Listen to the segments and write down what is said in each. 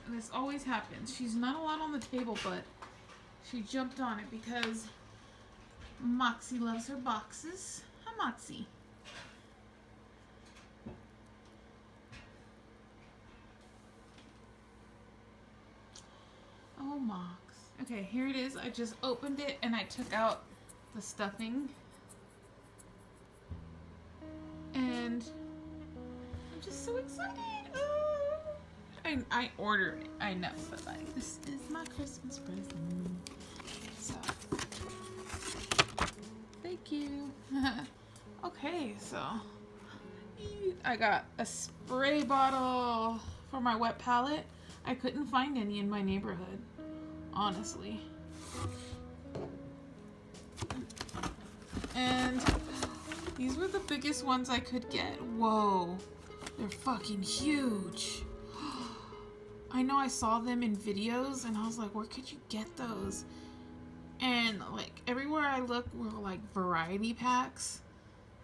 this always happens. She's not allowed on the table, but she jumped on it because Moxie loves her boxes. Hi, Moxie. Oh, Mox. Okay, here it is. I just opened it and I took out the stuffing. And I'm just so excited. I ordered it, I know, but like, this is my Christmas present. So, thank you. Okay, so I got a spray bottle for my wet palette. I couldn't find any in my neighborhood, honestly. And these were the biggest ones I could get. Whoa, they're fucking huge. I know I saw them in videos and I was like, where could you get those? And like everywhere I looked were like variety packs.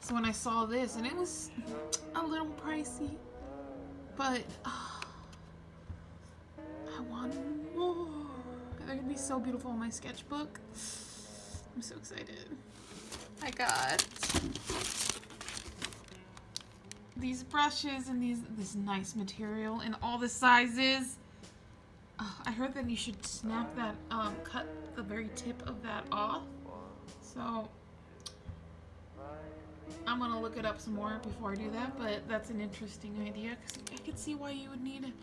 So when I saw this, and it was a little pricey, but I want more. They're gonna be so beautiful in my sketchbook. I'm so excited. I got these brushes and this nice material in all the sizes. I heard that you should snap that, cut the very tip of that off. So I'm gonna look it up some more before I do that, but that's an interesting idea because I could see why you would need it.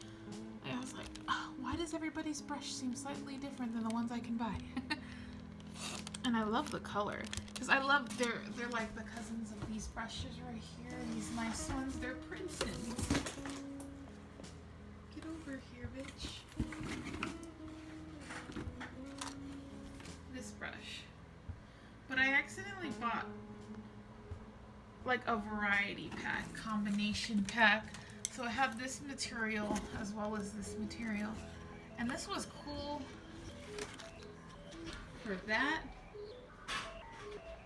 I was like, oh, why does everybody's brush seem slightly different than the ones I can buy? And I love the color because I love they're like the cousins of these brushes right here. These nice ones, they're Princeton's. Get over here, bitch. This brush, but I accidentally bought like a variety pack, combination pack. So I have this material as well as this material, and this was cool for that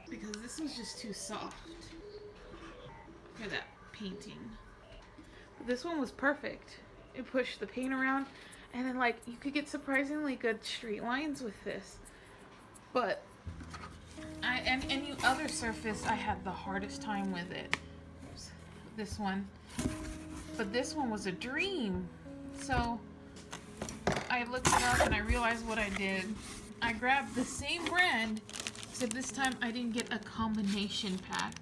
because this was just too soft for that painting. But this one was perfect. It pushed the paint around, and then like you could get surprisingly good straight lines with this. But and any other surface, I had the hardest time with it. Oops. This one. But this one was a dream. So I looked it up and I realized what I did. I grabbed the same brand, except this time I didn't get a combination pack.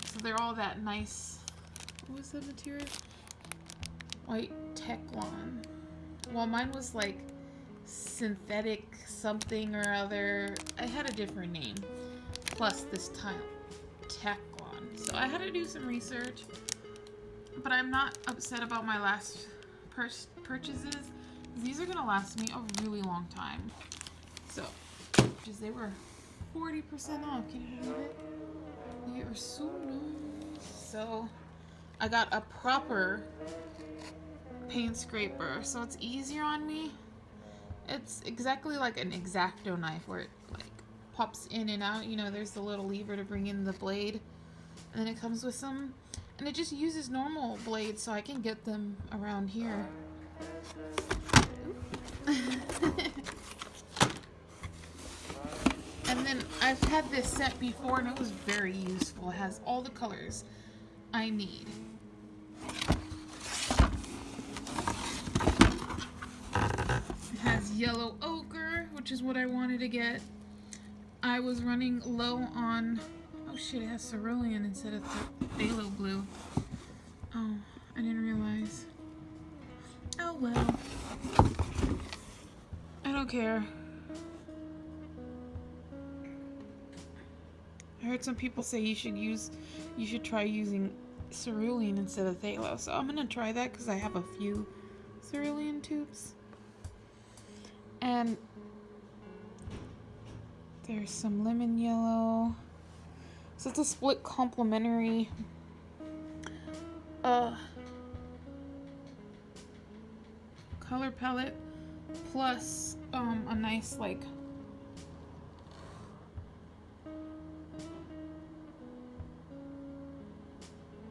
So they're all that nice. What was the material? White Teflon. Well, mine was like synthetic something or other. I had a different name. Plus this time Teflon. So I had to do some research. But I'm not upset about my last purchases. These are gonna last me a really long time. So, they were 40% off. Can you believe it? They are so nice. So, I got a proper paint scraper, so it's easier on me. It's exactly like an X-Acto knife where it like pops in and out. You know, there's the little lever to bring in the blade, and then it comes with some. And it just uses normal blades, so I can get them around here. And then I've had this set before, and it was very useful. It has all the colors I need. It has yellow ochre, which is what I wanted to get. I was running low on... Oh shit, it has cerulean instead of phthalo blue. Oh, I didn't realize. Oh well. I don't care. I heard some people say you should try using cerulean instead of phthalo. So I'm gonna try that because I have a few cerulean tubes. And there's some lemon yellow. So it's a split complementary color palette plus a nice like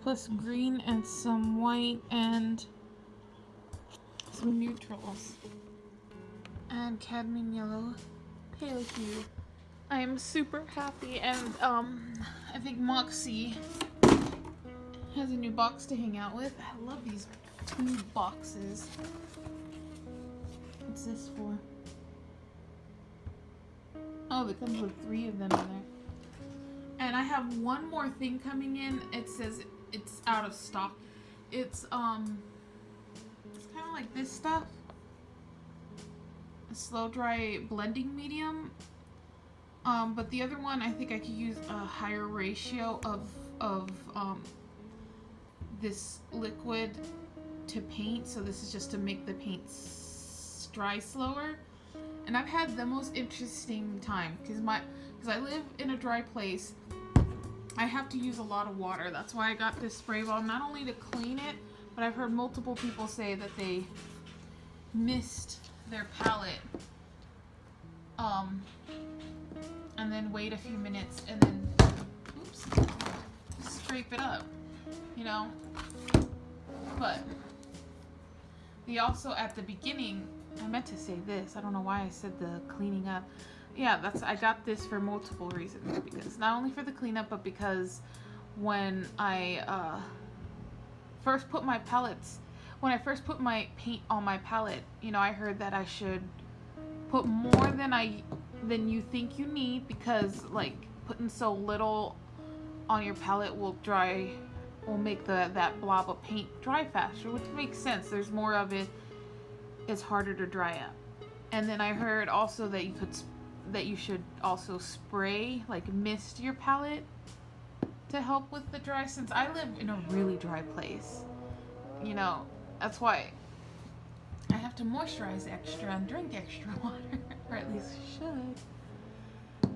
plus green and some white and some neutrals. And cadmium yellow, pale hue. I am super happy, and I think Moxie has a new box to hang out with. I love these 2 boxes. What's this for? Oh, it comes with 3 of them in there. And I have one more thing coming in. It says it's out of stock. It's kind of like this stuff. A slow dry blending medium. But the other one, I think I could use a higher ratio of this liquid to paint. So this is just to make the paint dry slower. And I've had the most interesting time because I live in a dry place. I have to use a lot of water. That's why I got this spray bottle, not only to clean it, but I've heard multiple people say that they mist their palette, and then wait a few minutes and then, oops, scrape it up, you know. But they also, at the beginning, I meant to say this. I don't know why I said the cleaning up. Yeah, I got this for multiple reasons, because not only for the cleanup, but because when I first put my paint on my palette, you know, I heard that I should put more than you think you need, because like putting so little on your palette will make that blob of paint dry faster, which makes sense. There's more of it, it's harder to dry up. And then I heard also that you should also spray, like mist your palette to help with the dry, since I live in a really dry place. You know, that's why I have to moisturize extra and drink extra water, or at least should.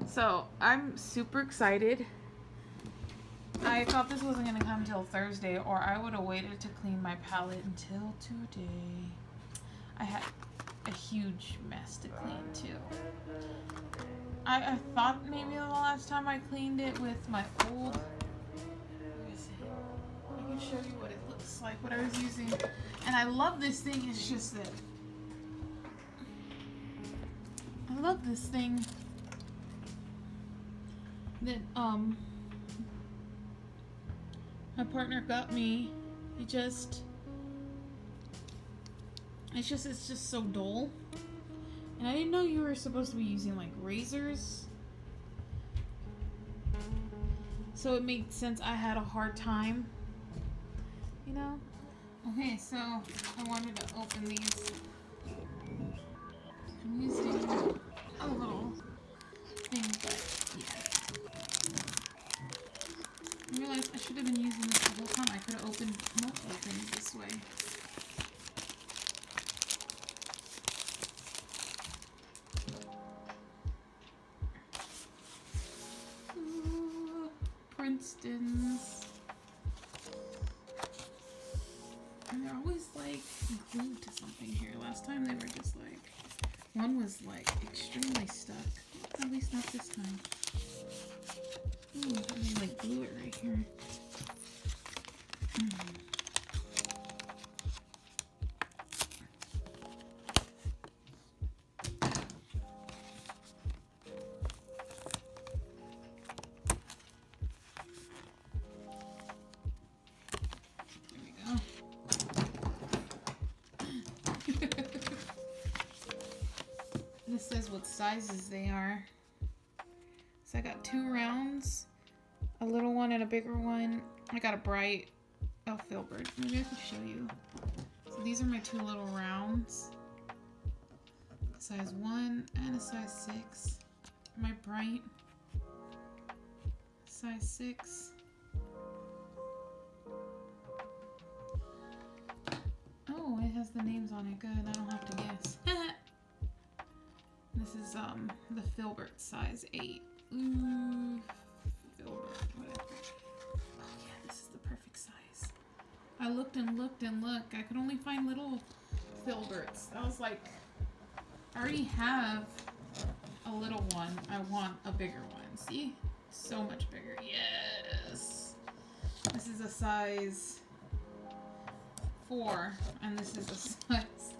So I'm super excited. I thought this wasn't going to come till Thursday, or I would have waited to clean my palette until today. I had a huge mess to clean too. I thought maybe the last time I cleaned it with my old, where is it? I can show you what it looks like, what I was using. And I love this thing, it's just that I love this thing that my partner got me. It's just so dull. And I didn't know you were supposed to be using like razors. So it made sense I had a hard time, you know? Okay, so I wanted to open these. I'm using a little thing, but yeah. I realized I should have been using this the whole time. I could have opened multiple things this way. Princeton's. And they're always like glued to something here. Last time they were just like, one was like extremely stuck. At least not this time. Ooh, they like glue it right here. This says what sizes they are. So I got 2 rounds, a little one and a bigger one. I got a bright filbert. Maybe I can show you. So these are my 2 little rounds. Size 1 and a size 6. My bright size 6. Oh, it has the names on it. Good, I don't have to guess. This is the filbert size 8. Ooh, filbert, whatever. Oh yeah, this is the perfect size. I looked and looked and looked. I could only find little filberts. I was like, I already have a little one. I want a bigger one. See? So much bigger. Yes. This is a size 4, and this is a size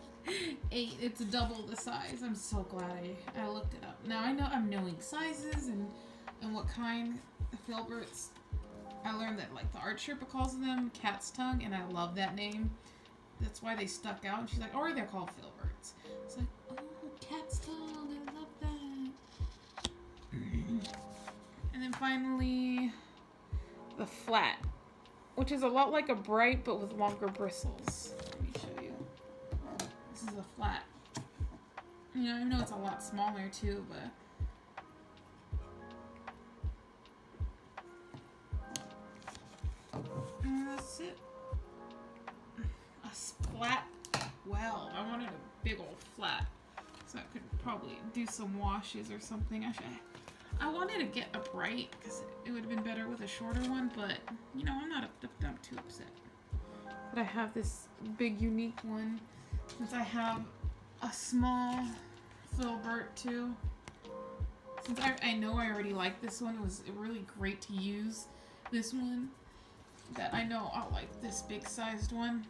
8. It's double the size. I'm so glad I looked it up. Now I'm knowing sizes and what kind of filberts. I learned that like the art Sherpa calls them cat's tongue, and I love that name. That's why they stuck out. And she's like, or they're called filberts. It's like, oh, cat's tongue. I love that. And then finally, the flat, which is a lot like a bright but with longer bristles. Let me show you. This is a flat. You know, I know it's a lot smaller too, but and that's it. A flat well. I wanted a big old flat, so I could probably do some washes or something. I wanted to get a bright because it would have been better with a shorter one, but you know, I'm not too upset. But I have this big unique one since I have a small filbert too. Since I know I already like this one, it was really great to use this one. That I know I'll like this big sized one.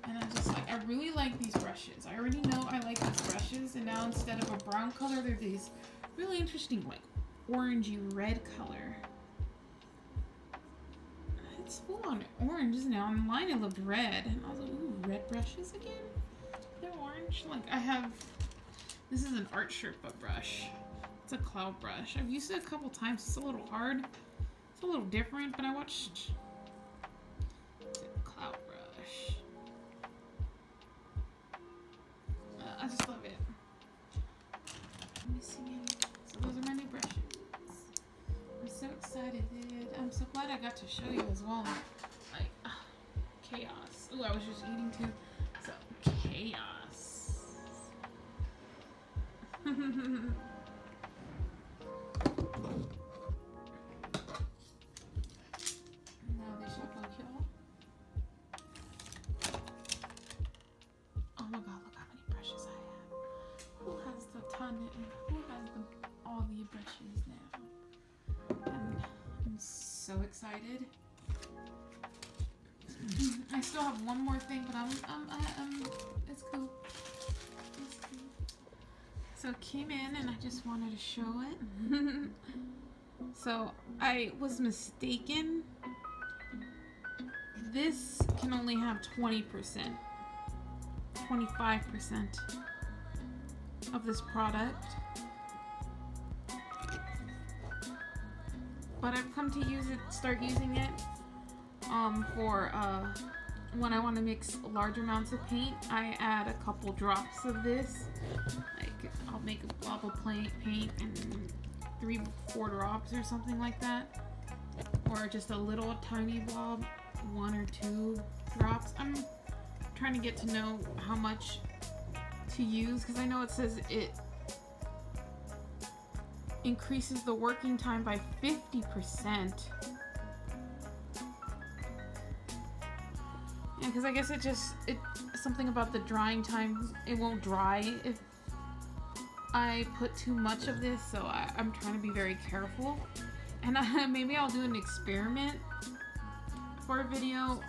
And I'm just like, I really like these brushes. I already know I like these brushes, and now instead of a brown color, they're these really interesting, like, orangey red color. It's full on orange now. Online it looked red, and I was like, ooh, red brushes again? They're orange. Like, this is an art Sherpa brush. It's a cloud brush. I've used it a couple times. It's a little hard. It's a little different, but I watched cloud brush. I just love it. Let me see. So those are my new brushes. I'm so excited. I'm so glad I got to show you as well. Like, chaos. Ooh, I was just eating too. So, chaos. Now they shall go here. Oh my god, look how many brushes I have. Who has the ton and who has all the brushes now? I'm so excited. I still have one more thing, but it's cool. It's cool. So it came in and I just wanted to show it. So I was mistaken. This can only have 20%, 25% of this product. But I've come to start using it for when I want to mix large amounts of paint. I add a couple drops of this. Like, I'll make a blob of paint and 3-4 drops or something like that. Or just a little tiny blob, 1 or 2 drops. I'm trying to get to know how much to use, because I know it says it increases the working time by 50%. Yeah, because I guess it's something about the drying time. It won't dry if I put too much of this, so I'm trying to be very careful. And maybe I'll do an experiment for a video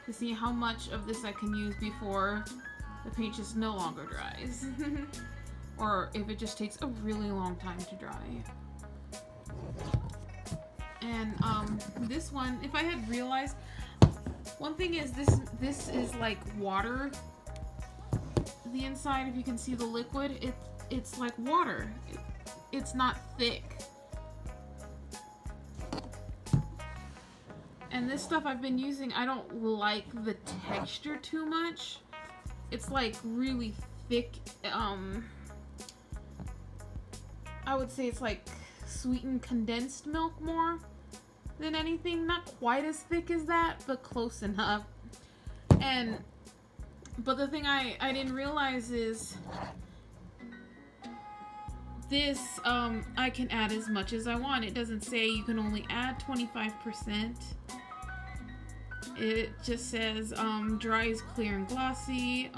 to see how much of this I can use before the paint just no longer dries. Or if it just takes a really long time to dry. And this one, if I had realized, one thing is this is like water. The inside, if you can see the liquid, it's like water. It's not thick. And this stuff I've been using, I don't like the texture too much. It's like really thick. I would say it's like sweetened condensed milk more than anything. Not quite as thick as that, but close enough. But the thing I didn't realize is this, I can add as much as I want. It doesn't say you can only add 25%. It just says dries clear and glossy.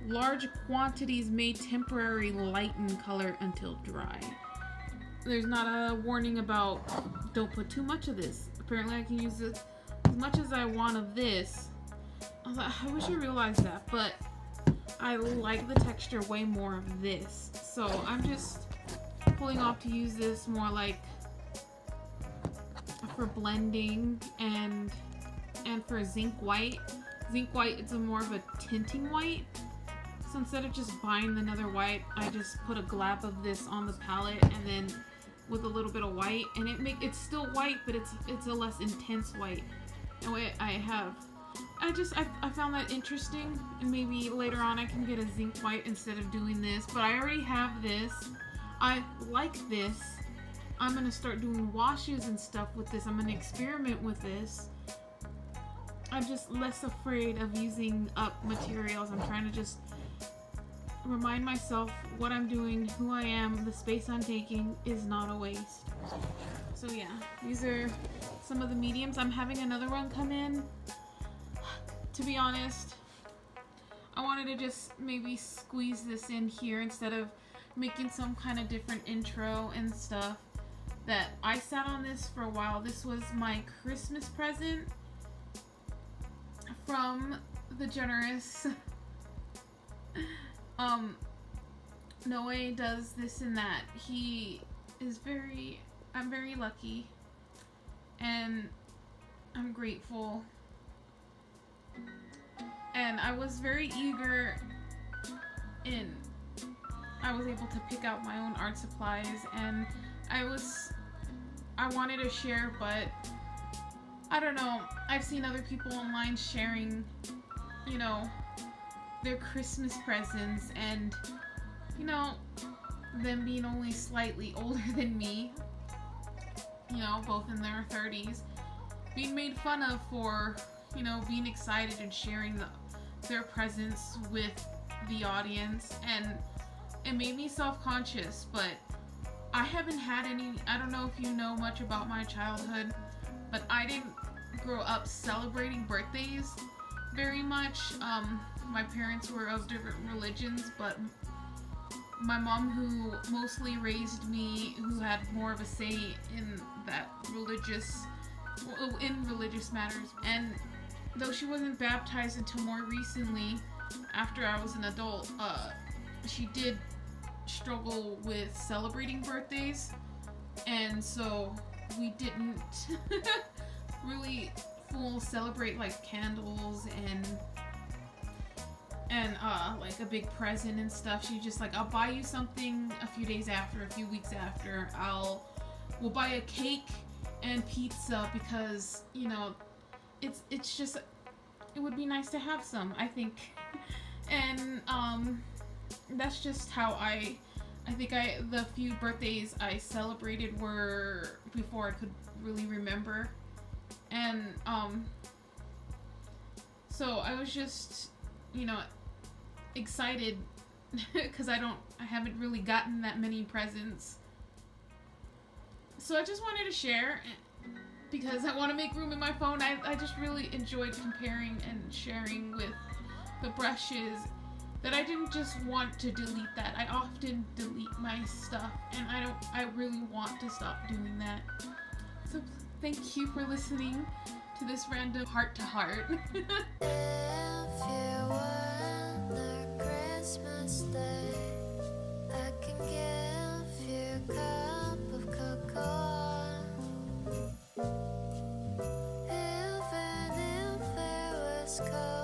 Large quantities may temporarily lighten color until dry. There's not a warning about don't put too much of this. Apparently I can use it as much as I want of this, I wish I realized that, but I like the texture way more of this. So I'm just pulling off to use this more like for blending and for zinc white. Zinc white, it's a more of a tinting white. So instead of just buying another white, I just put a glab of this on the palette and then with a little bit of white, and it's still white, but it's a less intense white. And what I found that interesting, and maybe later on I can get a zinc white instead of doing this, but I already have this. I like this. I'm gonna start doing washes and stuff with this. I'm gonna experiment with this. I'm just less afraid of using up materials. I'm trying to just remind myself what I'm doing, who I am, the space I'm taking is not a waste. So yeah, these are some of the mediums. I'm having another one come in. To be honest, I wanted to just maybe squeeze this in here instead of making some kind of different intro and stuff. That I sat on this for a while. This was my Christmas present from the generous Noe does this and that. I'm very lucky and I'm grateful. And I was very eager I was able to pick out my own art supplies, and I wanted to share, but I don't know. I've seen other people online sharing, their Christmas presents, and, them being only slightly older than me, both in their 30s, being made fun of for, being excited and sharing their presents with the audience, and it made me self-conscious. But I haven't had any, I don't know if you know much about my childhood, but I didn't grow up celebrating birthdays very much. My parents were of different religions, but my mom, who mostly raised me, who had more of a say in religious matters, and though she wasn't baptized until more recently, after I was an adult, she did struggle with celebrating birthdays, and so we didn't really full celebrate like candles and like a big present and stuff. She just like, I'll buy you something a few days after, a few weeks after. We'll buy a cake and pizza because it's just, it would be nice to have some, I think. And that's just how I think the few birthdays I celebrated were before I could really remember. And so I was just excited because I haven't really gotten that many presents. So I just wanted to share because I want to make room in my phone. I just really enjoyed comparing and sharing with the brushes, that I didn't just want to delete that. I often delete my stuff, and I really want to stop doing that. So thank you for listening to this random heart to heart. If you want a Christmas day, I can give you a cup of cocoa. Even if it was cold.